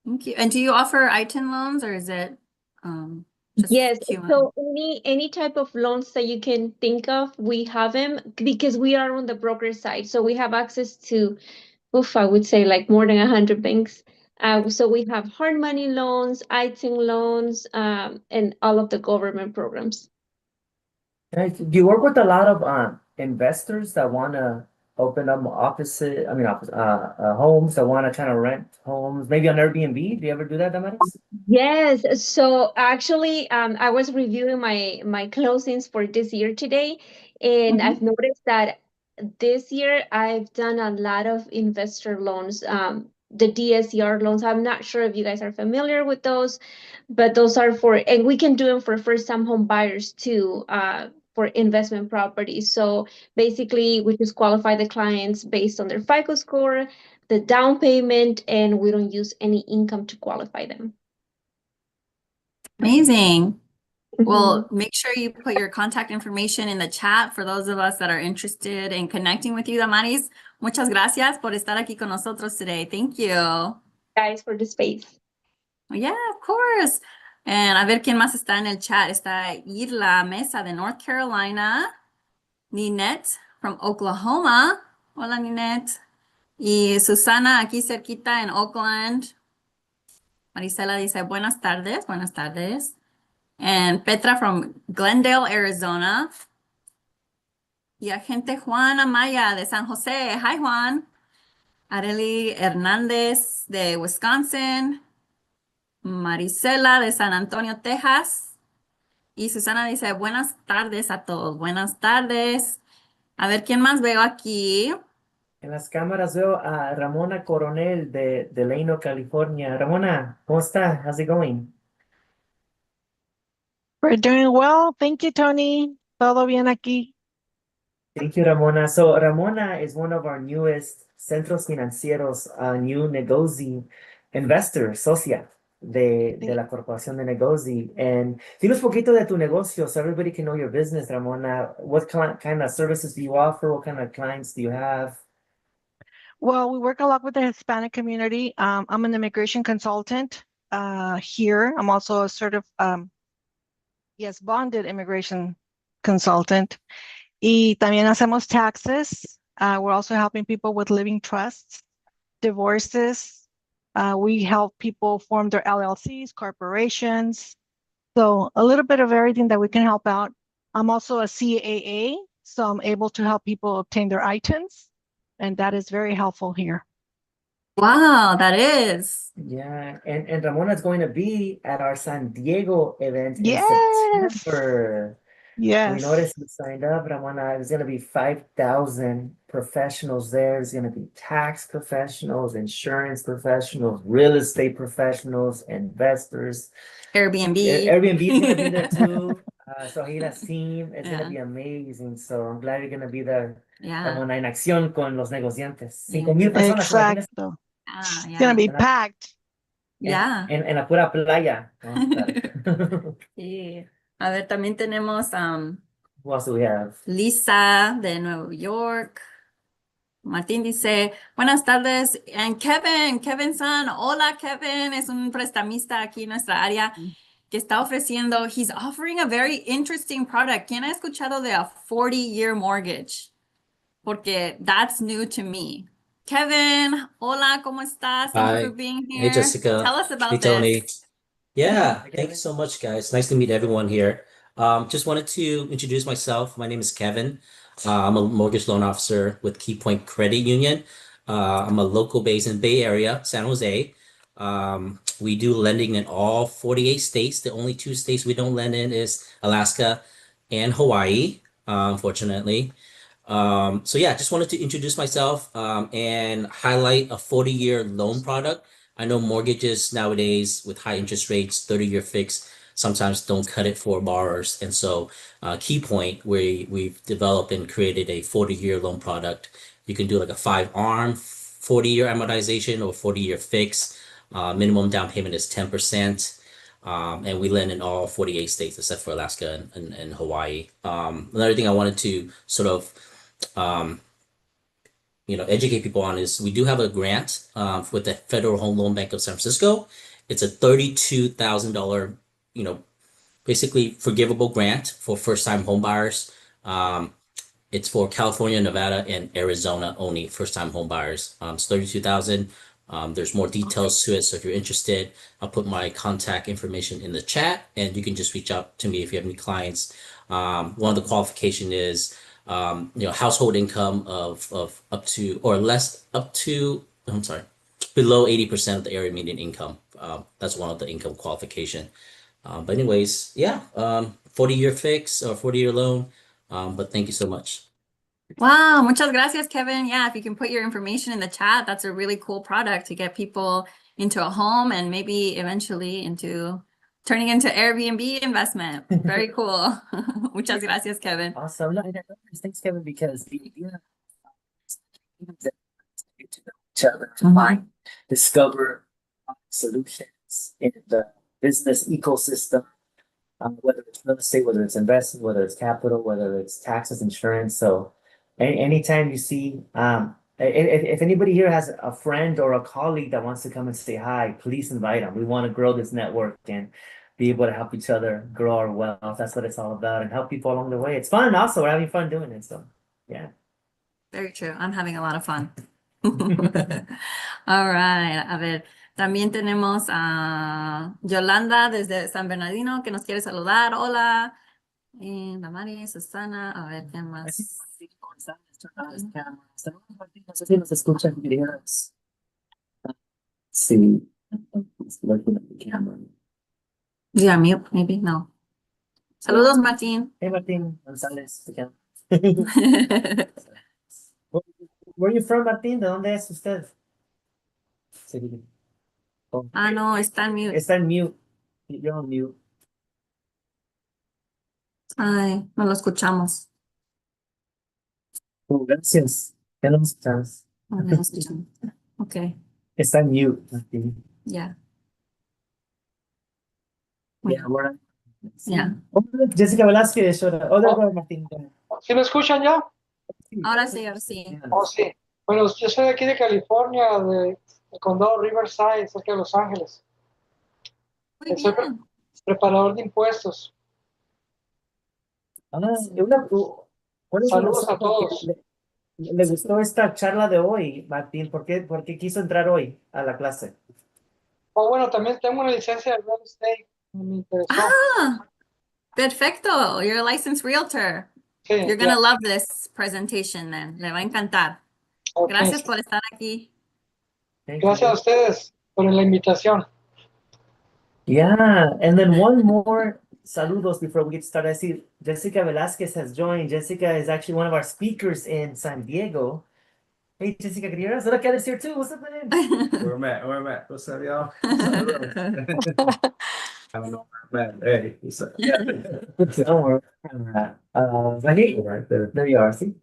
Thank you. And do you offer I-10 loans or is it just Yes, QM? so any type of loans that you can think of, we have them because we are on the broker side. So we have access to, oof, I would say like more than 100 banks. So we have hard money loans, ITIN loans, and all of the government programs. Nice. Do you work with a lot of investors that want to open up homes that want to kind of rent homes, maybe on Airbnb? Do you ever do that, Damaris? Yes, so actually, I was reviewing my closings for this year today, and Mhm. I've noticed that this year I've done a lot of investor loans, the DSCR loans. I'm not sure if you guys are familiar with those, but those are for, and we can do them for first-time home buyers too, for investment properties. So basically, we just qualify the clients based on their FICO score, the down payment, and we don't use any income to qualify them. Amazing. Mhm. Well, make sure you put your contact information in the chat for those of us that are interested in connecting with you, Damaris. Muchas gracias por estar aquí con nosotros today. Thank you. Guys, for the space. Yeah, of course. And a ver quién más está en el chat. Está Irla Mesa de North Carolina. Ninette from Oklahoma. Hola, Ninette. Y Susana aquí cerquita en Oakland. Marisela dice, buenas tardes, buenas tardes. And Petra from Glendale, Arizona. Y agente Juan Amaya de San José. Hi, Juan. Areli Hernández de Wisconsin. Marisela de San Antonio, Texas. Y Susana dice, buenas tardes a todos. Buenas tardes. A ver, ¿quién más veo aquí? En las cámaras veo a Ramona Coronel de Leno, California. Ramona, ¿cómo está? How's it going? We're doing well. Thank you, Tony. Todo bien aquí. Thank you, Ramona. So Ramona is one of our newest centros financieros, new Negozi investor, socia de la Corporación de Negozi. And dinos un poquito de tu negocio so everybody can know your business, Ramona. What kind of services do you offer? What kind of clients do you have? Well, we work a lot with the Hispanic community. I'm an immigration consultant here. I'm also a bonded immigration consultant. Y también hacemos taxes. We're also helping people with living trusts, divorces. We help people form their LLCs, corporations. So a little bit of everything that we can help out. I'm also a CAA, so I'm able to help people obtain their items, and that is very helpful here. Wow, that is. Yeah, and Ramona's going to be at our San Diego event in Yes, September. We yes, noticed you signed up, Ramona. There's going to be 5,000 professionals there. There's going to be tax professionals, insurance professionals, real estate professionals, investors. Airbnb. Airbnb is going to be there too. So Hila's team is going to Yeah. be amazing. So I'm glad you're going to be there, Yeah. Ramona, en acción con los negociantes. Yeah. 5,000 personas, ¿te imaginas? exacto. Ah, It's gonna yeah. be packed. Yeah. En la pura playa. Vamos a estar. Sí. A ver, también tenemos Who else do we have? Lisa de Nueva York. Martín dice, buenas tardes. And Kevin San, hola Kevin, es un prestamista aquí en nuestra área que está ofreciendo, he's offering a very interesting product. ¿Quién ha escuchado de a 40-year mortgage? Porque that's new to me. Kevin, hola, ¿cómo estás? Thank you Hi. for being Hey, here. Jessica. Tell us Hey, about Tony. this. Yeah, Hi, thank you Kevin. so much, guys. Nice to meet everyone here. Just wanted to introduce myself. My name is Kevin. I'm a mortgage loan officer with Key Point Credit Union. I'm a local based in Bay Area, San Jose. We do lending in all 48 states. The only two states we don't lend in is Alaska and Hawaii, unfortunately. So yeah, just wanted to introduce myself and highlight a 40-year loan product. I know mortgages nowadays with high interest rates, 30-year fixed, sometimes don't cut it for borrowers. And so Key Point, we've developed and created a 40-year loan product. You can do like a 5-arm 40-year amortization or 40-year fix. Minimum down payment is 10%. And we lend in all 48 states except for Alaska and Hawaii. Another thing I wanted to sort of educate people on is we do have a grant with the Federal Home Loan Bank of San Francisco. It's a $32,000, basically forgivable grant for first-time home buyers. It's for California, Nevada, and Arizona only, first-time home buyers. It's 32,000. There's more details to it, so if you're interested, I'll put my contact information in the chat, and you can just reach out to me if you have any clients. One of the qualification is, household income of up to or less up to, I'm sorry, below 80% of the area median income. That's one of the income qualification. But anyways, yeah, 40-year fix or 40-year loan. But thank you so much. Wow, muchas gracias, Kevin. Yeah, if you can put your information in the chat, that's a really cool product to get people into a home and maybe eventually into turning into Airbnb investment. Very cool. Muchas gracias, Kevin. Awesome. No, and I love this. Thanks, Kevin, because the idea is that get to know each other, to find, discover solutions in the business ecosystem, whether it's real estate, whether it's investing, whether it's capital, whether it's taxes, insurance. So anytime you see, if anybody here has a friend or a colleague that wants to come and say hi, please invite them. We want to grow this network and be able to help each other grow our wealth. That's what it's all about, and help people along the way. It's fun also. We're having fun doing it. So, yeah. Very true. I'm having a lot of fun. All right. A ver, también tenemos a Yolanda desde San Bernardino que nos quiere saludar. Hola. Damari, Susana. A ver, ¿quién más? No sé si nos escuchan, queridos. Sí. Yeah, mute, maybe. No. Saludos, Martín. Hey, Martín González. Where are you from, Martín? ¿De dónde es usted? Sí. Oh, Ah, no, está en mute. está en mute. You're on mute. Ay, no lo escuchamos. Oh, gracias. Ya lo escuchamos. No lo escuchamos. Ok, Está en mute, Martín. ya. Yeah, we're- Ya. Hola, Jessica Velázquez. Hola, Martín. ¿Sí me escuchan ya? Ahora sí, ahora sí. Oh, sí. Bueno, yo soy de aquí de California, del condado Riverside, cerca de Los Ángeles. Muy Soy bien. preparador de impuestos. ¿Cuál es la Saludos razón a por qué todos. le gustó esta charla de hoy, Martín? ¿Por qué quiso entrar hoy a la clase? Oh, bueno, también tengo una licencia de real estate. Me interesó. Ah, perfecto. You're a licensed realtor. Sí, You're gonna love this presentation then. Le va a encantar. ok. Gracias por estar aquí. Thank Gracias a you. ustedes por la invitación. Yeah, and then one more saludos before we get started. I see Jessica Velázquez has joined. Jessica is actually one of our speakers in San Diego. Hey, Jessica, can you hear us? Look, Heather's here too. What's up, man? Where I'm at. What's up, y'all? I don't know where I'm at. Hey, what's up? Don't worry. But hey, Right there. there you are. See?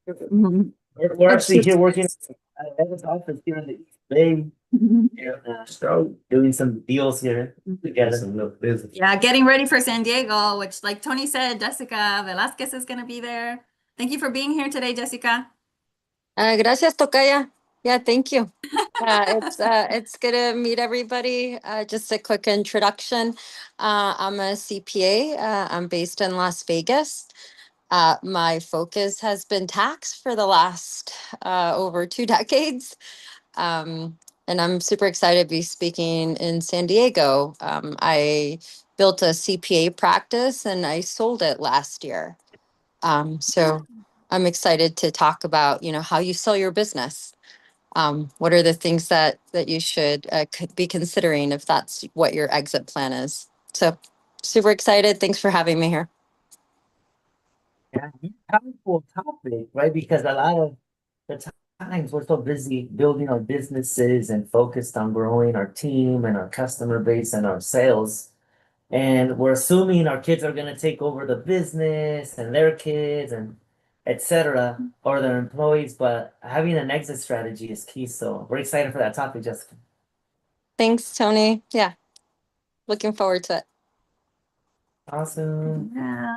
Mhm. We're actually here working at Evan's office here in the East Bay. And, doing some deals here Got together. some little business. Yeah, getting ready for San Diego, which, like Tony said, Jessica Velázquez is going to be there. Thank you for being here today, Jessica. Gracias, Tocaya. Yeah, thank you. It's good to meet everybody. Just a quick introduction. I'm a CPA. I'm based in Las Vegas. My focus has been tax for the last over 2 decades. And I'm super excited to be speaking in San Diego. I built a CPA practice and I sold it last year. So I'm excited to talk about, how you sell your business. What are the things that you should be considering if that's what your exit plan is? So super excited. Thanks for having me here. Yeah, powerful topic, right? Because a lot of the times we're so busy building our businesses and focused on growing our team and our customer base and our sales. And we're assuming our kids are going to take over the business and their kids and etc. or their employees, but having an exit strategy is key. So we're excited for that topic, Jessica. Thanks, Tony. Yeah. Looking forward to it. Awesome. Yeah.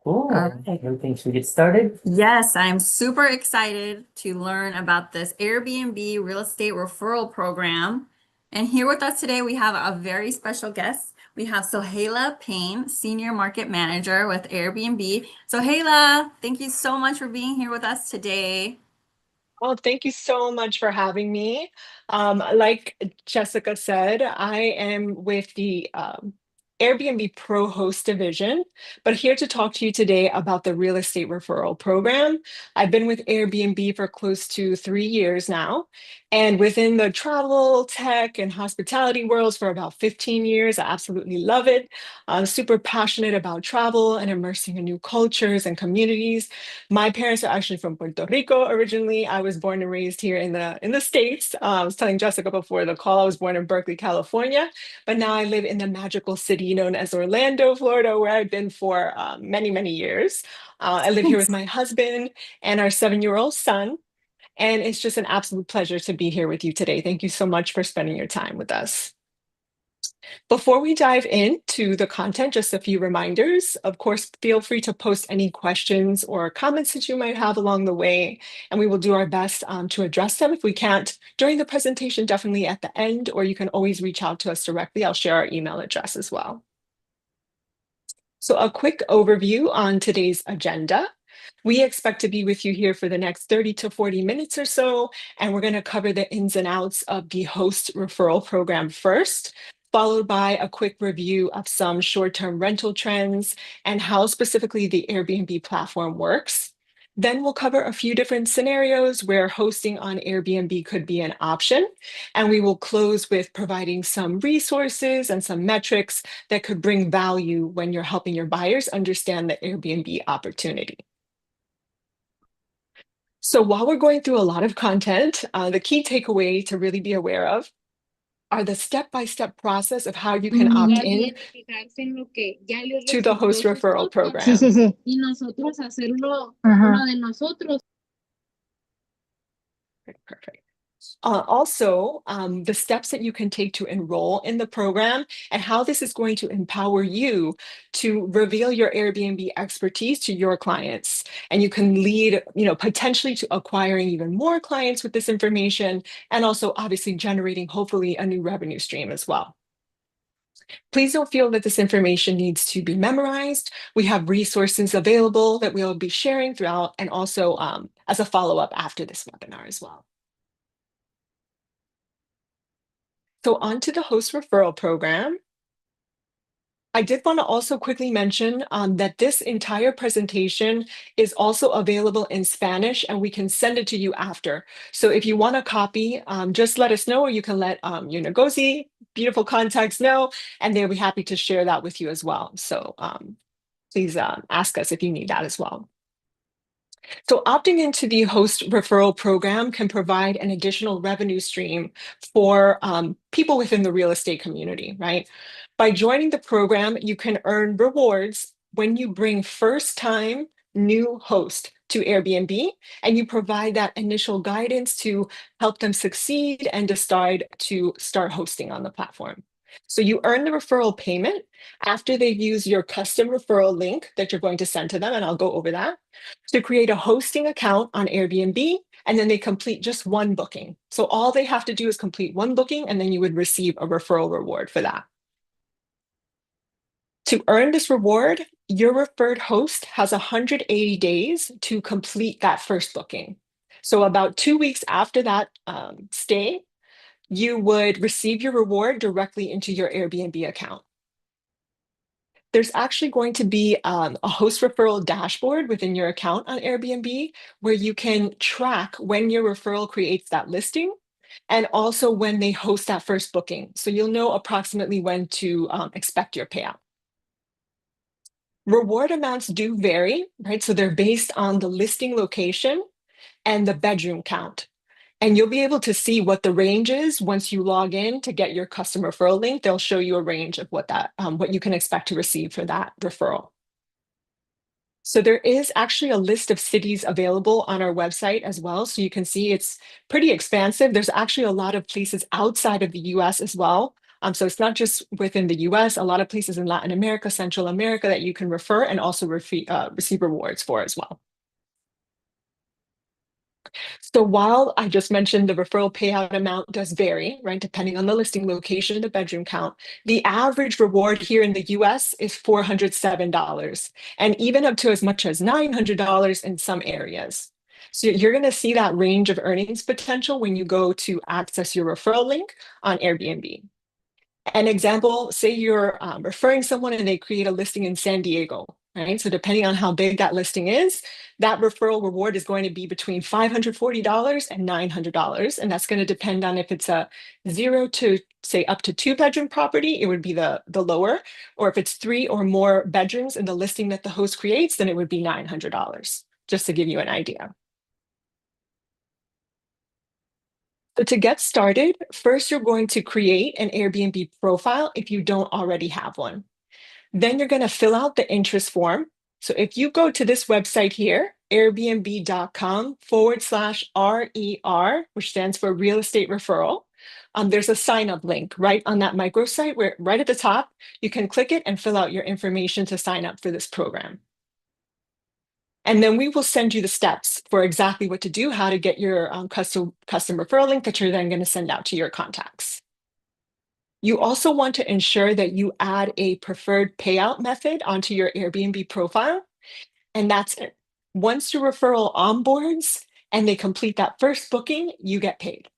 Cool. All right. Everything should get started. Yes, I'm super excited to learn about this Airbnb real estate referral program. And here with us today, we have a very special guest. We have Sohaila Payne, Senior Market Manager with Airbnb. Sohaila, thank you so much for being here with us today. Oh, thank you so much for having me. Like Jessica said, I am with the Airbnb Pro Host Division, but here to talk to you today about the real estate referral program. I've been with Airbnb for close to 3 years now, and within the travel, tech, and hospitality worlds for about 15 years. I absolutely love it. I'm super passionate about travel and immersing in new cultures and communities. My parents are actually from Puerto Rico originally. I was born and raised here in the States. I was telling Jessica before the call, I was born in Berkeley, California, but now I live in the magical city known as Orlando, Florida, where I've been for many, many years. I live here with my husband and our 7-year-old son, and it's just an absolute pleasure to be here with you today. Thank you so much for spending your time with us. Before we dive into the content, just a few reminders. Of course, feel free to post any questions or comments that you might have along the way, and we will do our best to address them. If we can't during the presentation, definitely at the end, or you can always reach out to us directly. I'll share our email address as well. So a quick overview on today's agenda. We expect to be with you here for the next 30 to 40 minutes or so, and we're going to cover the ins and outs of the host referral program first, followed by a quick review of some short-term rental trends and how specifically the Airbnb platform works. Then we'll cover a few different scenarios where hosting on Airbnb could be an option. And we will close with providing some resources and some metrics that could bring value when you're helping your buyers understand the Airbnb opportunity. So while we're going through a lot of content, the key takeaway to really be aware of are the step-by-step process of how you can opt in to the host referral program. Sí, sí, sí. Y nosotros hacerlo uno de nosotros. Perfect. Also, the steps that you can take to enroll in the program and how this is going to empower you to reveal your Airbnb expertise to your clients. And you can lead, potentially to acquiring even more clients with this information, and also obviously generating hopefully a new revenue stream as well. Please don't feel that this information needs to be memorized. We have resources available that we'll be sharing throughout, and also as a follow-up after this webinar as well. So on to the host referral program. I did want to also quickly mention that this entire presentation is also available in Spanish, and we can send it to you after. So if you want a copy, just let us know, or you can let your Ngozi beautiful contacts know, and they'll be happy to share that with you as well. So please ask us if you need that as well. So opting into the host referral program can provide an additional revenue stream for people within the real estate community, right? By joining the program, you can earn rewards when you bring first-time new host to Airbnb, and you provide that initial guidance to help them succeed and decide to start hosting on the platform. So you earn the referral payment after they've used your custom referral link that you're going to send to them, and I'll go over that, to create a hosting account on Airbnb, and then they complete just one booking. So all they have to do is complete one booking, and then you would receive a referral reward for that. To earn this reward, your referred host has 180 days to complete that first booking. So about 2 weeks after that stay, you would receive your reward directly into your Airbnb account. There's actually going to be a host referral dashboard within your account on Airbnb where you can track when your referral creates that listing and also when they host that first booking. So you'll know approximately when to expect your payout. Reward amounts do vary, right? So they're based on the listing location and the bedroom count. And you'll be able to see what the range is once you log in to get your custom referral link. They'll show you a range of what you can expect to receive for that referral. So there is actually a list of cities available on our website as well. So you can see it's pretty expansive. There's actually a lot of places outside of the US as well So it's not just within the US, a lot of places in Latin America, Central America that you can refer and also receive rewards for as well. So while I just mentioned the referral payout amount does vary, right, depending on the listing location and the bedroom count, the average reward here in the US is $407, and even up to as much as $900 in some areas. So you're going to see that range of earnings potential when you go to access your referral link on Airbnb. An example, say you're referring someone and they create a listing in San Diego, right? So depending on how big that listing is, that referral reward is going to be between $540 and $900. And that's going to depend on if it's a 0 to say up to 2-bedroom property, it would be the lower, or if it's 3 or more bedrooms in the listing that the host creates, then it would be $900, just to give you an idea. So to get started, first you're going to create an Airbnb profile if you don't already have one. Then you're going to fill out the interest form. So if you go to this website here, airbnb.com/RER, which stands for real estate referral, there's a sign up link right on that microsite where right at the top, you can click it and fill out your information to sign up for this program. And then we will send you the steps for exactly what to do, how to get your custom referral link that you're then going to send out to your contacts. You also want to ensure that you add a preferred payout method onto your Airbnb profile. And that's it. Once your referral onboards and they complete that first booking, you get paid.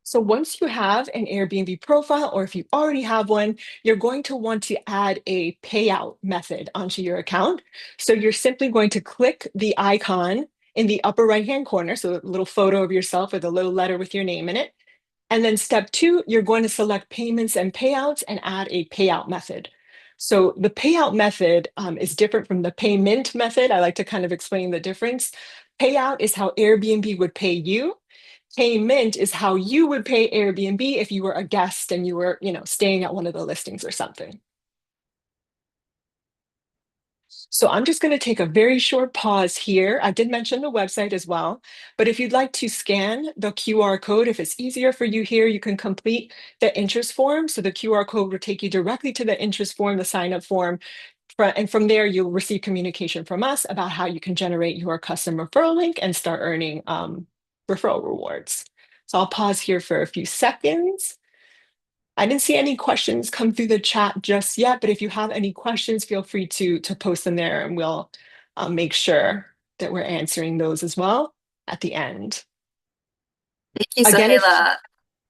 So once you have an Airbnb profile, or if you already have one, you're going to want to add a payout method onto your account. So you're simply going to click the icon in the upper right-hand corner, so a little photo of yourself with a little letter with your name in it. And then step 2, you're going to select payments and payouts and add a payout method. So the payout method is different from the payment method. I like to kind of explain the difference. Payout is how Airbnb would pay you. Payment is how you would pay Airbnb if you were a guest and you were, staying at one of the listings or something. So I'm just going to take a very short pause here. I did mention the website as well, but if you'd like to scan the QR code, if it's easier for you here, you can complete the interest form. So the QR code will take you directly to the interest form, the sign-up form, and from there you'll receive communication from us about how you can generate your custom referral link and start earning referral rewards. So I'll pause here for a few seconds. I didn't see any questions come through the chat just yet, but if you have any questions, feel free to post them there and we'll make sure that we're answering those as well at the end. Thank you, Again, Sahela.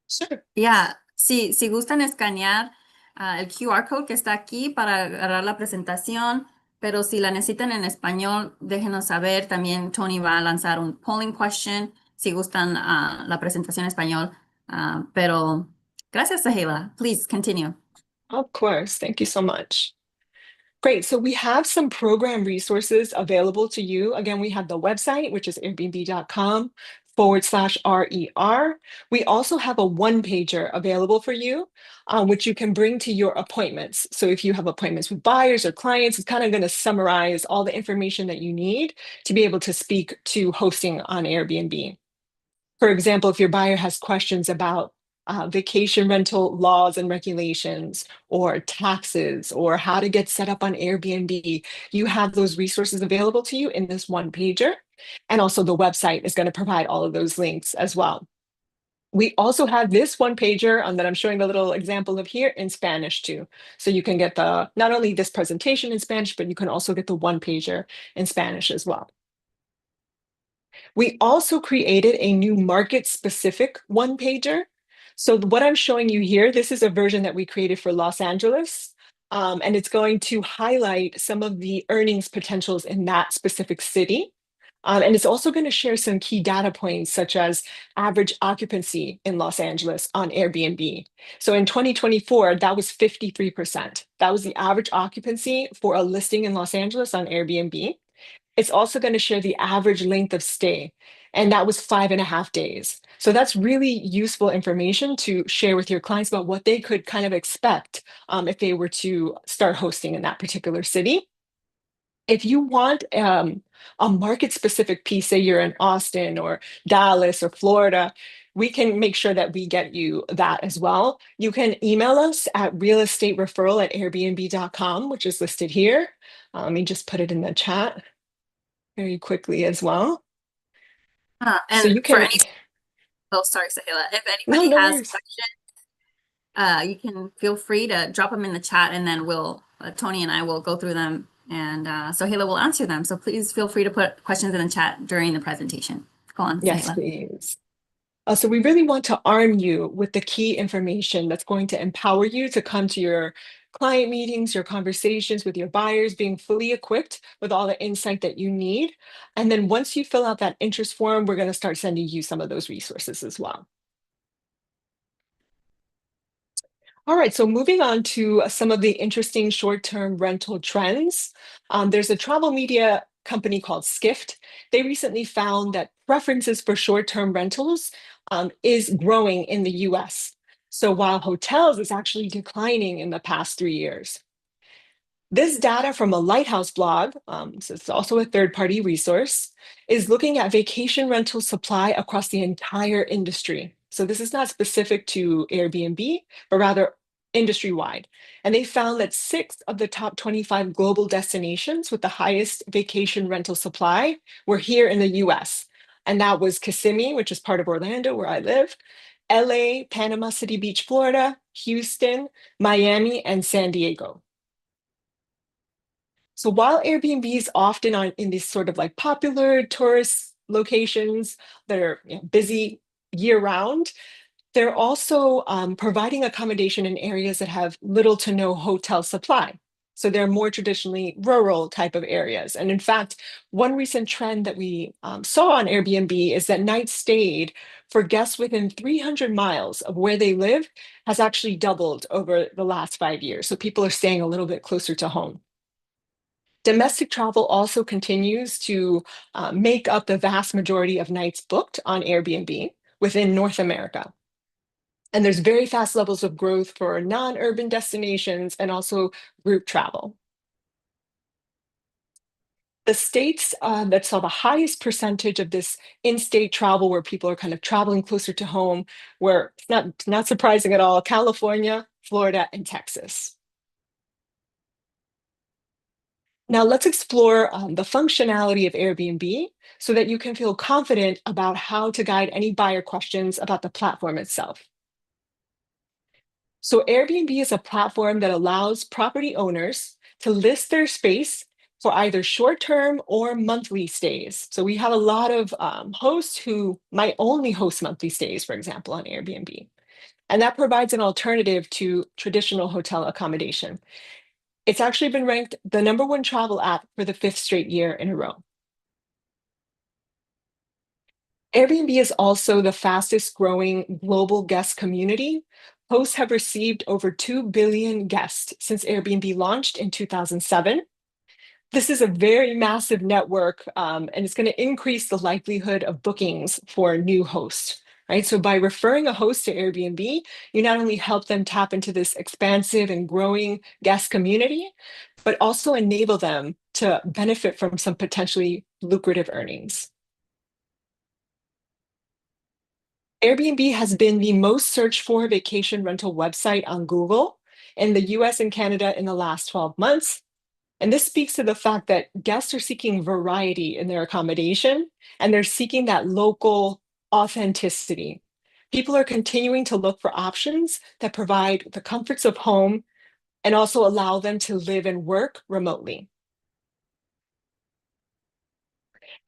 Sure. Yeah, si gustan escanear el QR code que está aquí para agarrar la presentación, pero si la necesitan en español, déjenos saber. También Tony va a lanzar un polling question si gustan la presentación en español. Pero gracias, Sahela. Please continue. Of course. Thank you so much. Great. So we have some program resources available to you. Again, we have the website, which is airbnb.com/RER. We also have a one-pager available for you, which you can bring to your appointments. So if you have appointments with buyers or clients, it's kind of going to summarize all the information that you need to be able to speak to hosting on Airbnb. For example, if your buyer has questions about vacation rental laws and regulations, or taxes, or how to get set up on Airbnb, you have those resources available to you in this one pager. And also the website is going to provide all of those links as well. We also have this one pager that I'm showing the little example of here in Spanish too. So you can get not only this presentation in Spanish, but you can also get the one pager in Spanish as well. We also created a new market-specific one-pager. So what I'm showing you here, this is a version that we created for Los Angeles, and it's going to highlight some of the earnings potentials in that specific city. And it's also going to share some key data points, such as average occupancy in Los Angeles on Airbnb. So in 2024, that was 53%. That was the average occupancy for a listing in Los Angeles on Airbnb. It's also going to share the average length of stay, and that was 5.5 days. So that's really useful information to share with your clients about what they could kind of expect if they were to start hosting in that particular city. If you want a market-specific piece, say you're in Austin or Dallas or Florida, we can make sure that we get you that as well. You can email us at realestatereferral@airbnb.com, which is listed here. Let me just put it in the chat very quickly as well. So And you for can, any, oh, sorry, Sahila. If no, anybody no has worries. questions, you can feel free to drop them in the chat, and then Tony and I will go through them, and Sahila will answer them. So please feel free to put questions in the chat during the presentation. Go on, Yes, Sahila. please. So we really want to arm you with the key information that's going to empower you to come to your client meetings, your conversations with your buyers, being fully equipped with all the insight that you need. And then once you fill out that interest form, we're going to start sending you some of those resources as well. All right, so moving on to some of the interesting short-term rental trends. There's a travel media company called Skift. They recently found that preferences for short-term rentals is growing in the US. So while hotels is actually declining in the past 3 years. This data from a Lighthouse blog, so it's also a third-party resource, is looking at vacation rental supply across the entire industry. So this is not specific to Airbnb, but rather industry-wide. And they found that 6 of the top 25 global destinations with the highest vacation rental supply were here in the US. And that was Kissimmee, which is part of Orlando, where I live, LA, Panama City Beach, Florida, Houston, Miami, and San Diego. So while Airbnb is often in these sort of like popular tourist locations that are busy year round, they're also providing accommodation in areas that have little to no hotel supply. So they're more traditionally rural type of areas. And in fact, one recent trend that we saw on Airbnb is that nights stayed for guests within 300 miles of where they live has actually doubled over the last 5 years. So people are staying a little bit closer to home. Domestic travel also continues to make up the vast majority of nights booked on Airbnb within North America. And there's very fast levels of growth for non-urban destinations and also group travel. The states that saw the highest percentage of this in-state travel, where people are kind of traveling closer to home, were not surprising at all, California, Florida, and Texas. Now let's explore the functionality of Airbnb so that you can feel confident about how to guide any buyer questions about the platform itself. So Airbnb is a platform that allows property owners to list their space for either short-term or monthly stays. So we have a lot of hosts who might only host monthly stays, for example, on Airbnb. And that provides an alternative to traditional hotel accommodation. It's actually been ranked the #1 travel app for the 5th straight year in a row. Airbnb is also the fastest growing global guest community. Hosts have received over 2 billion guests since Airbnb launched in 2007. This is a very massive network, and it's going to increase the likelihood of bookings for new hosts. Right? So by referring a host to Airbnb, you not only help them tap into this expansive and growing guest community, but also enable them to benefit from some potentially lucrative earnings. Airbnb has been the most searched for vacation rental website on Google in the US and Canada in the last 12 months. And this speaks to the fact that guests are seeking variety in their accommodation, and they're seeking that local authenticity. People are continuing to look for options that provide the comforts of home and also allow them to live and work remotely.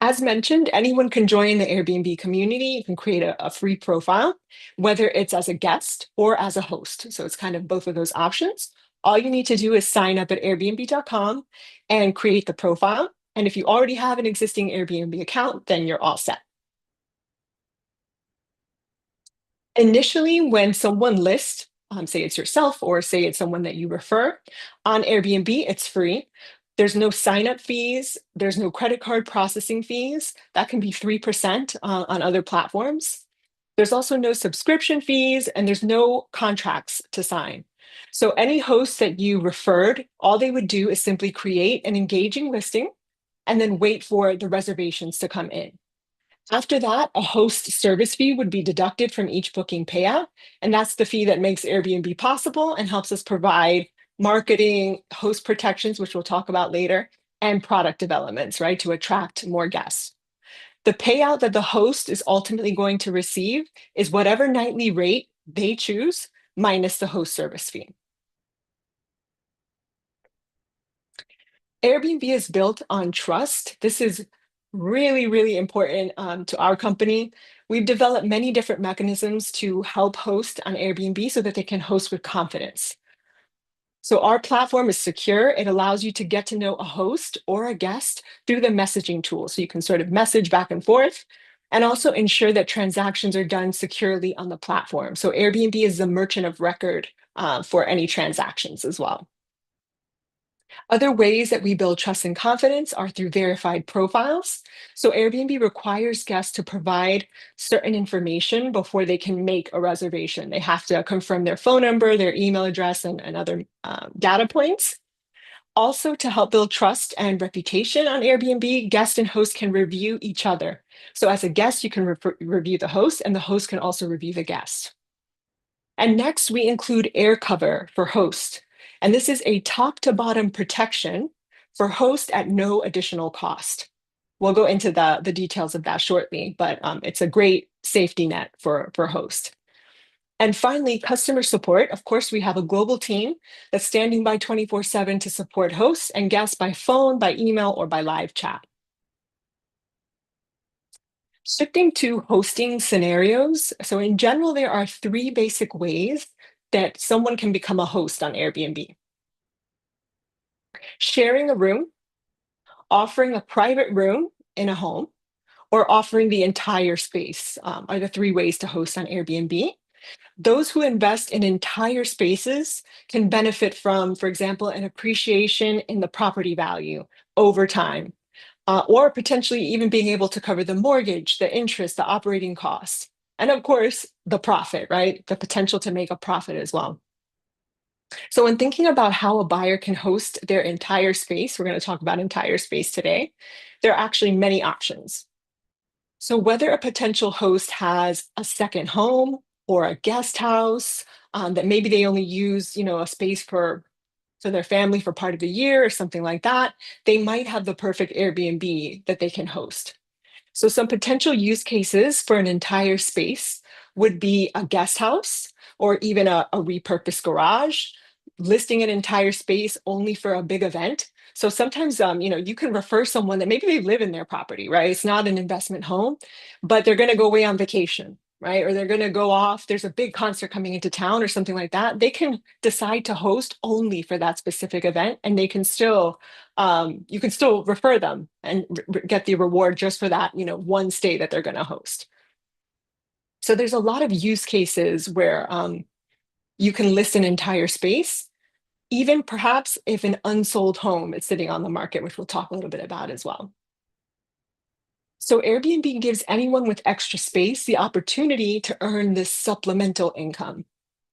As mentioned, anyone can join the Airbnb community. You can create a free profile, whether it's as a guest or as a host. So it's kind of both of those options. All you need to do is sign up at airbnb.com and create the profile. And if you already have an existing Airbnb account, then you're all set. Initially, when someone lists, say it's yourself or say it's someone that you refer on Airbnb, it's free. There's no sign-up fees. There's no credit card processing fees. That can be 3% on other platforms. There's also no subscription fees, and there's no contracts to sign. So any host that you referred, all they would do is simply create an engaging listing and then wait for the reservations to come in. After that, a host service fee would be deducted from each booking payout. And that's the fee that makes Airbnb possible and helps us provide marketing, host protections, which we'll talk about later, and product developments, right, to attract more guests. The payout that the host is ultimately going to receive is whatever nightly rate they choose minus the host service fee. Airbnb is built on trust. This is really, really important to our company. We've developed many different mechanisms to help host on Airbnb so that they can host with confidence. So our platform is secure. It allows you to get to know a host or a guest through the messaging tool. So you can sort of message back and forth and also ensure that transactions are done securely on the platform. So Airbnb is the merchant of record for any transactions as well. Other ways that we build trust and confidence are through verified profiles. So Airbnb requires guests to provide certain information before they can make a reservation. They have to confirm their phone number, their email address, and other data points. Also, to help build trust and reputation on Airbnb, guest and host can review each other. So as a guest, you can review the host, and the host can also review the guest. And next, we include air cover for host. And this is a top to bottom protection for host at no additional cost. We'll go into the details of that shortly, but it's a great safety net for host. And finally, customer support. Of course, we have a global team that's standing by 24/7 to support hosts and guests by phone, by email, or by live chat. Shifting to hosting scenarios. So in general, there are 3 basic ways that someone can become a host on Airbnb. Sharing a room, offering a private room in a home, or offering the entire space are the 3 ways to host on Airbnb. Those who invest in entire spaces can benefit from, for example, an appreciation in the property value over time, or potentially even being able to cover the mortgage, the interest, the operating costs, and of course, the profit, right? The potential to make a profit as well. So when thinking about how a buyer can host their entire space, we're going to talk about entire space today, there are actually many options. So whether a potential host has a second home or a guest house that maybe they only use, a space for their family for part of the year or something like that, they might have the perfect Airbnb that they can host. So some potential use cases for an entire space would be a guest house or even a repurposed garage, listing an entire space only for a big event. So sometimes, you can refer someone that maybe they live in their property, right? It's not an investment home, but they're going to go away on vacation, right? Or they're going to go off. There's a big concert coming into town or something like that. They can decide to host only for that specific event, and they can still, you can still refer them and get the reward just for that, one stay that they're going to host. So there's a lot of use cases where you can list an entire space, even perhaps if an unsold home is sitting on the market, which we'll talk a little bit about as well. So Airbnb gives anyone with extra space the opportunity to earn this supplemental income.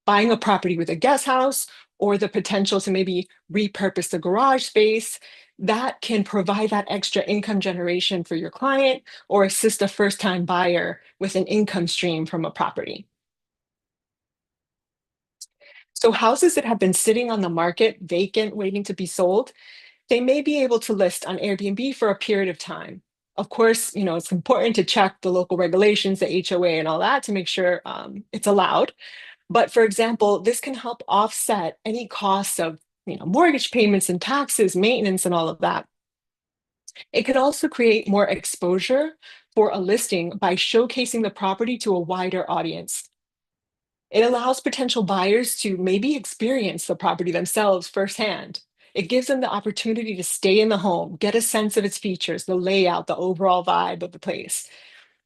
Buying a property with a guest house or the potential to maybe repurpose the garage space, that can provide that extra income generation for your client or assist a first-time buyer with an income stream from a property. So houses that have been sitting on the market, vacant, waiting to be sold, they may be able to list on Airbnb for a period of time. Of course, it's important to check the local regulations, the HOA and all that to make sure it's allowed. But for example, this can help offset any costs of mortgage payments and taxes, maintenance, and all of that. It could also create more exposure for a listing by showcasing the property to a wider audience. It allows potential buyers to maybe experience the property themselves firsthand. It gives them the opportunity to stay in the home, get a sense of its features, the layout, the overall vibe of the place.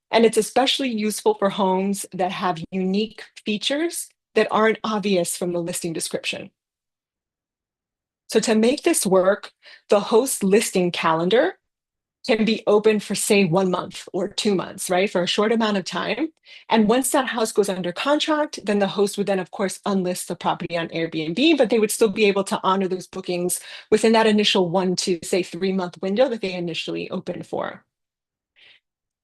And it's especially useful for homes that have unique features that aren't obvious from the listing description. So to make this work, the host listing calendar can be open for, say, 1 month or 2 months, right, for a short amount of time. And once that house goes under contract, then the host would then, of course, unlist the property on Airbnb, but they would still be able to honor those bookings within that initial 1 to, say, 3 month window that they initially opened for.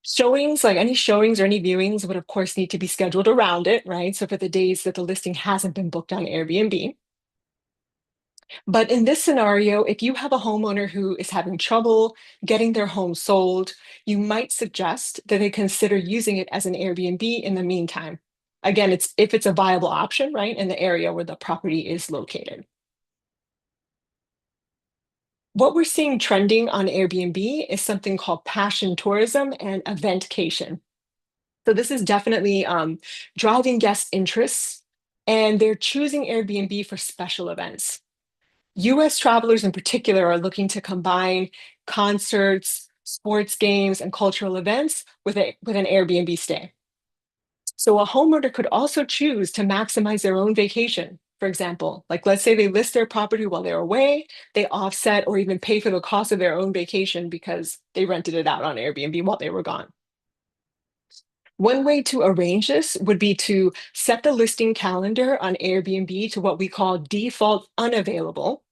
Showings, like any showings or any viewings, would of course need to be scheduled around it, right? So for the days that the listing hasn't been booked on Airbnb. But in this scenario, if you have a homeowner who is having trouble getting their home sold, you might suggest that they consider using it as an Airbnb in the meantime. Again, if it's a viable option, right, in the area where the property is located. What we're seeing trending on Airbnb is something called passion tourism and eventcation. So this is definitely driving guest interests, and they're choosing Airbnb for special events. US travelers in particular are looking to combine concerts, sports games, and cultural events with an Airbnb stay. So a homeowner could also choose to maximize their own vacation. For example, like let's say they list their property while they're away, they offset or even pay for the cost of their own vacation because they rented it out on Airbnb while they were gone. One way to arrange this would be to set the listing calendar on Airbnb to what we call default unavailable,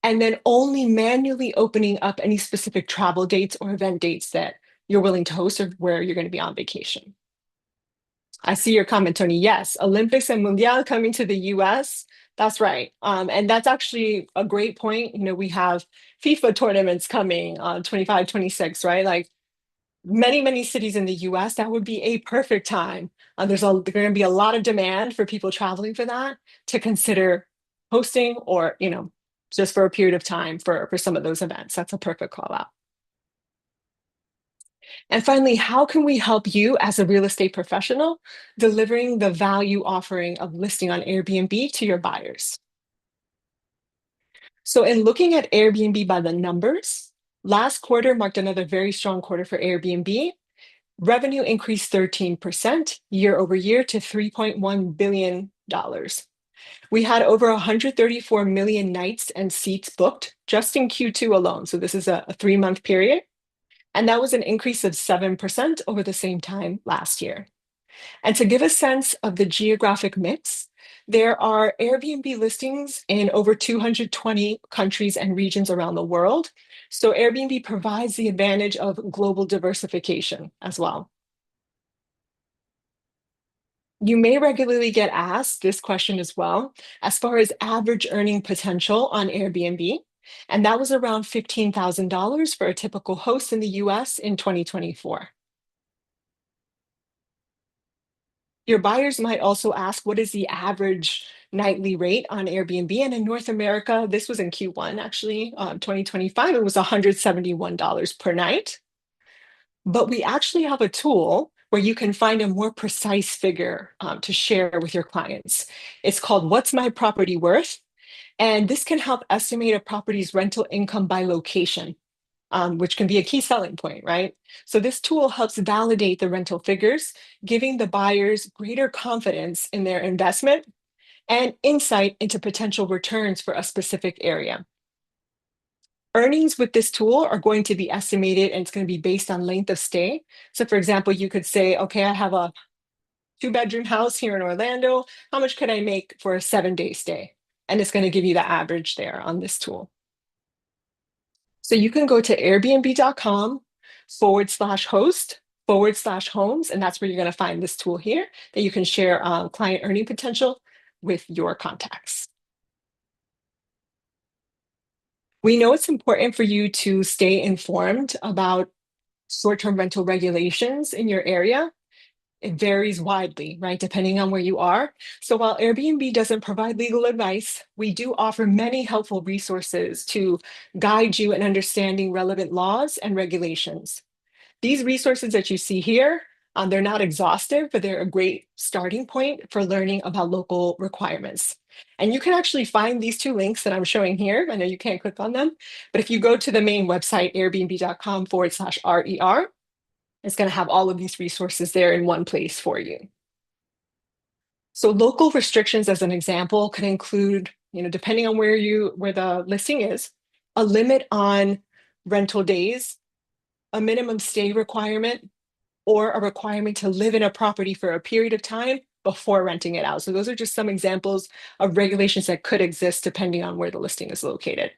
and then only manually opening up any specific travel dates or event dates that you're willing to host or where you're going to be on vacation. I see your comment, Tony. Yes, Olympics and Mundial coming to the US. That's right. And that's actually a great point. You know, we have FIFA tournaments coming on 25, 26, right? Like many cities in the US, that would be a perfect time. There's going to be a lot of demand for people traveling for that to consider hosting or, you know, just for a period of time for some of those events. That's a perfect call out. And finally, how can we help you as a real estate professional delivering the value offering of listing on Airbnb to your buyers? So in looking at Airbnb by the numbers, last quarter marked another very strong quarter for Airbnb. Revenue increased 13% year over year to $3.1 billion. We had over 134 million nights and seats booked just in Q2 alone. So this is a 3-month period. And that was an increase of 7% over the same time last year. And to give a sense of the geographic mix, there are Airbnb listings in over 220 countries and regions around the world. So Airbnb provides the advantage of global diversification as well. You may regularly get asked this question as well, as far as average earning potential on Airbnb. And that was around $15,000 for a typical host in the US in 2024. Your buyers might also ask, what is the average nightly rate on Airbnb? And in North America, this was in Q1, actually, 2025, it was $171 per night. But we actually have a tool where you can find a more precise figure to share with your clients. It's called What's My Property Worth? And this can help estimate a property's rental income by location, which can be a key selling point, right? So this tool helps validate the rental figures, giving the buyers greater confidence in their investment and insight into potential returns for a specific area. Earnings with this tool are going to be estimated, and it's going to be based on length of stay. So for example, you could say, okay, I have a 2-bedroom house here in Orlando. How much could I make for a 7-day stay? And it's going to give you the average there on this tool. So you can go to airbnb.com/host/homes, and that's where you're going to find this tool here that you can share client earning potential with your contacts. We know it's important for you to stay informed about short-term rental regulations in your area. It varies widely, right, depending on where you are. So while Airbnb doesn't provide legal advice, we do offer many helpful resources to guide you in understanding relevant laws and regulations. These resources that you see here, they're not exhaustive, but they're a great starting point for learning about local requirements. And you can actually find these 2 links that I'm showing here. I know you can't click on them, but if you go to the main website, airbnb.com/RER, it's going to have all of these resources there in one place for you. So local restrictions, as an example, could include, you know, depending on where the listing is, a limit on rental days, a minimum stay requirement, or a requirement to live in a property for a period of time before renting it out. So those are just some examples of regulations that could exist depending on where the listing is located.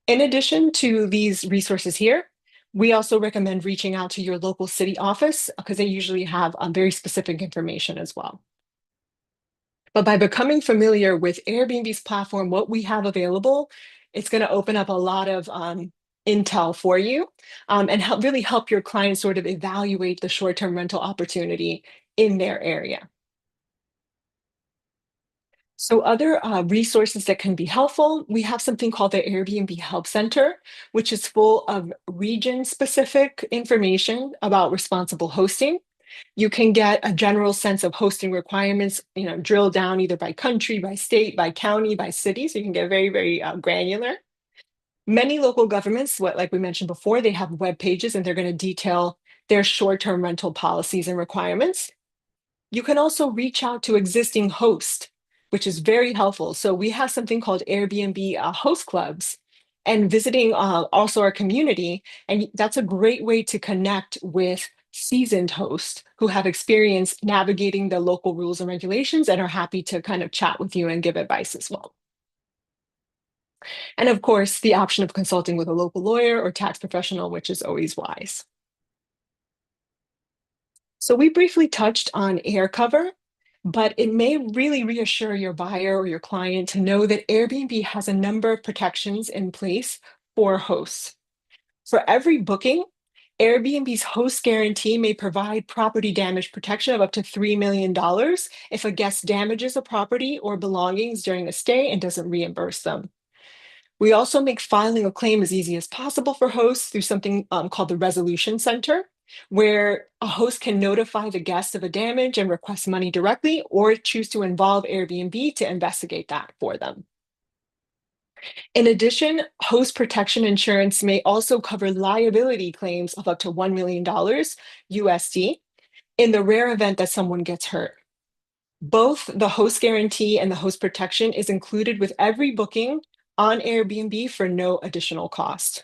In addition to these resources here, We also recommend reaching out to your local city office because they usually have very specific information as well. But by becoming familiar with Airbnb's platform, what we have available, it's going to open up a lot of intel for you and really help your clients sort of evaluate the short-term rental opportunity in their area. So other resources that can be helpful, we have something called the Airbnb Help Center, which is full of region-specific information about responsible hosting. You can get a general sense of hosting requirements, drill down either by country, by state, by county, by city, so you can get very, very granular. Many local governments, like we mentioned before, they have web pages and they're going to detail their short-term rental policies and requirements. You can also reach out to existing hosts, which is very helpful. So we have something called Airbnb host clubs and visiting also our community. And that's a great way to connect with seasoned hosts who have experience navigating the local rules and regulations and are happy to kind of chat with you and give advice as well. And of course, the option of consulting with a local lawyer or tax professional, which is always wise. So we briefly touched on air cover, but it may really reassure your buyer or your client to know that Airbnb has a number of protections in place for hosts. For every booking, Airbnb's host guarantee may provide property damage protection of up to $3 million if a guest damages a property or belongings during a stay and doesn't reimburse them. We also make filing a claim as easy as possible for hosts through something called the Resolution Center, where a host can notify the guest of a damage and request money directly or choose to involve Airbnb to investigate that for them. In addition, host protection insurance may also cover liability claims of up to $1 million USD in the rare event that someone gets hurt. Both the host guarantee and the host protection is included with every booking on Airbnb for no additional cost.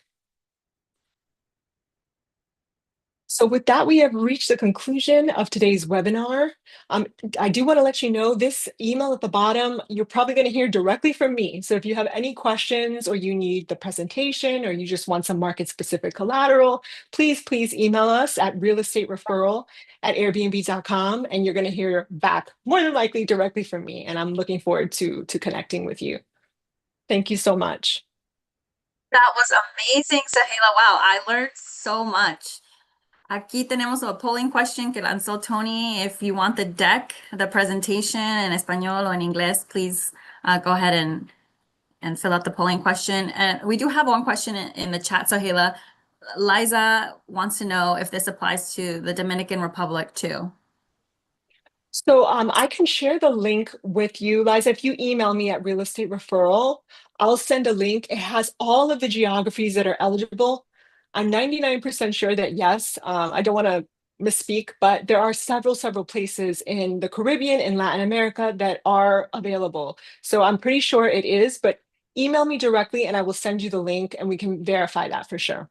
So with that, we have reached the conclusion of today's webinar. I do want to let you know this email at the bottom, you're probably going to hear directly from me. So if you have any questions or you need the presentation or you just want some market specific collateral, please email us at realestatereferral@airbnb.com and you're going to hear back more than likely directly from me. And I'm looking forward to connecting with you. Thank you so much. That was amazing, Sahela. Wow, I learned so much. Aquí tenemos a polling question que lanzó Tony. If you want the deck, the presentation en español or in inglés, please go ahead and fill out the polling question. And we do have one question in the chat, Sahela. Liza wants to know if this applies to the Dominican Republic too. So I can share the link with you, Liza. If you email me at Real Estate Referral, I'll send a link. It has all of the geographies that are eligible. I'm 99% sure that yes, I don't want to misspeak, but there are several places in the Caribbean and Latin America that are available. So I'm pretty sure it is, but email me directly and I will send you the link and we can verify that for sure.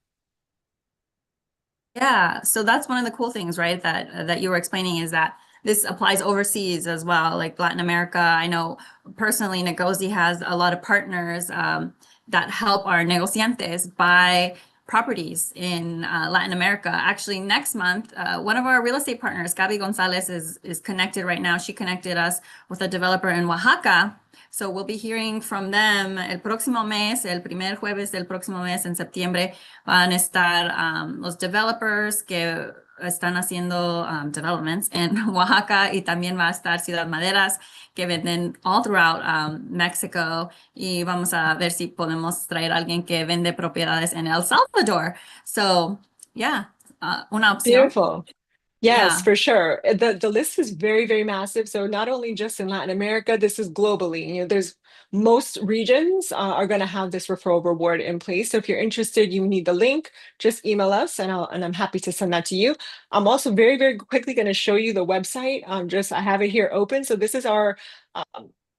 Yeah, so that's one of the cool things, right, that you were explaining is that this applies overseas as well, like Latin America. I know personally Negozi has a lot of partners that help our negociantes buy properties in Latin America. Actually, next month, one of our real estate partners, Gabi Gonzalez, is connected right now. She connected us with a developer in Oaxaca. So we'll be hearing from them el próximo mes, el primer jueves del próximo mes en septiembre, van a estar los developers que están haciendo developments en Oaxaca y también va a estar Ciudad Maderas que venden all throughout Mexico y vamos a ver si podemos traer a alguien que vende propiedades en El Salvador. So, yeah, una opción. Beautiful. Yes, Yeah. for sure. The list is very, very massive. So not only just in Latin America, this is globally. There's most regions are going to have this referral reward in place. So if you're interested, you need the link, just email us and I'm happy to send that to you. I'm also very, very quickly going to show you the website. I have it here open. So this is our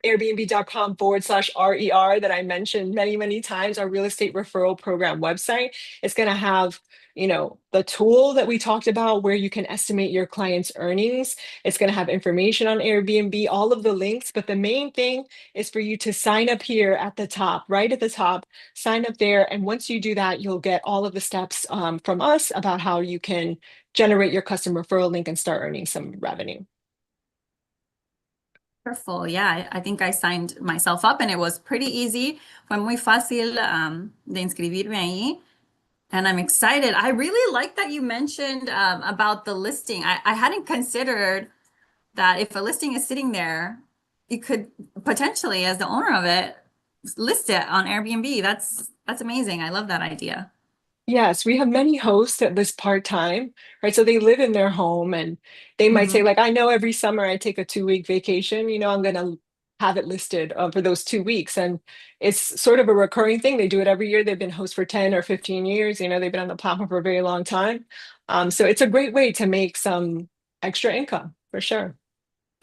Airbnb.com/RER that I mentioned many, many times, our real estate referral program website. It's going to have, the tool that we talked about where you can estimate your client's earnings. It's going to have information on Airbnb, all of the links. But the main thing is for you to sign up here at the top, right at the top, sign up there. And once you do that, you'll get all of the steps from us about how you can generate your customer referral link and start earning some revenue. Wonderful. Yeah, I think I signed myself up and it was pretty easy. Fue muy fácil de inscribirme ahí. And I'm excited. I really like that you mentioned about the listing. I hadn't considered that if a listing is sitting there, you could potentially, as the owner of it, list it on Airbnb. That's amazing. I love that idea. Yes, we have many hosts that list part-time, right? So they live in their home and they might say, like, I know every summer I take a 2-week vacation, I'm going to have it listed for those 2 weeks. And it's sort of a recurring thing. They do it every year. They've been hosts for 10 or 15 years. They've been on the platform for a very long time. So it's a great way to make some extra income for sure.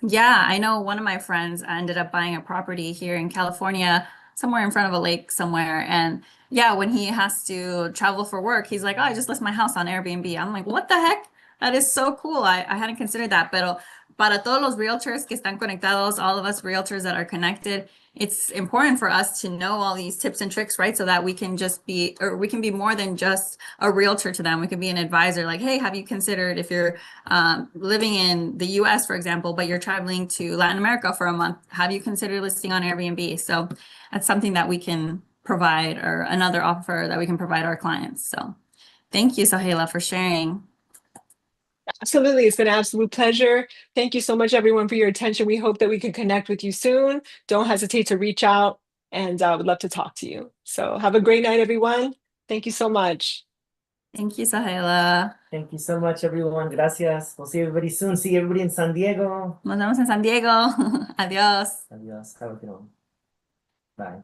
Yeah, I know one of my friends ended up buying a property here in California, somewhere in front of a lake somewhere. And yeah, when he has to travel for work, he's like, oh, I just list my house on Airbnb. I'm like, what the heck? That is so cool. I hadn't considered that. Pero para todos los realtors que están conectados, all of us realtors that are connected, it's important for us to know all these tips and tricks, right? So that we can we can be more than just a realtor to them. We can be an advisor, like, hey, have you considered if you're living in the US, for example, but you're traveling to Latin America for a month, have you considered listing on Airbnb? So that's something that we can provide, or another offer that we can provide our clients. So thank you, Sahela, for sharing. Absolutely. It's been an absolute pleasure. Thank you so much, everyone, for your attention. We hope that we can connect with you soon. Don't hesitate to reach out, and would love to talk to you. So have a great night, everyone. Thank you so much. Thank you, Sahela. Thank you so much, everyone. Gracias. We'll see everybody soon. See everybody in San Diego. Nos vemos en San Diego. Adiós. Adios. Have a good one. Bye.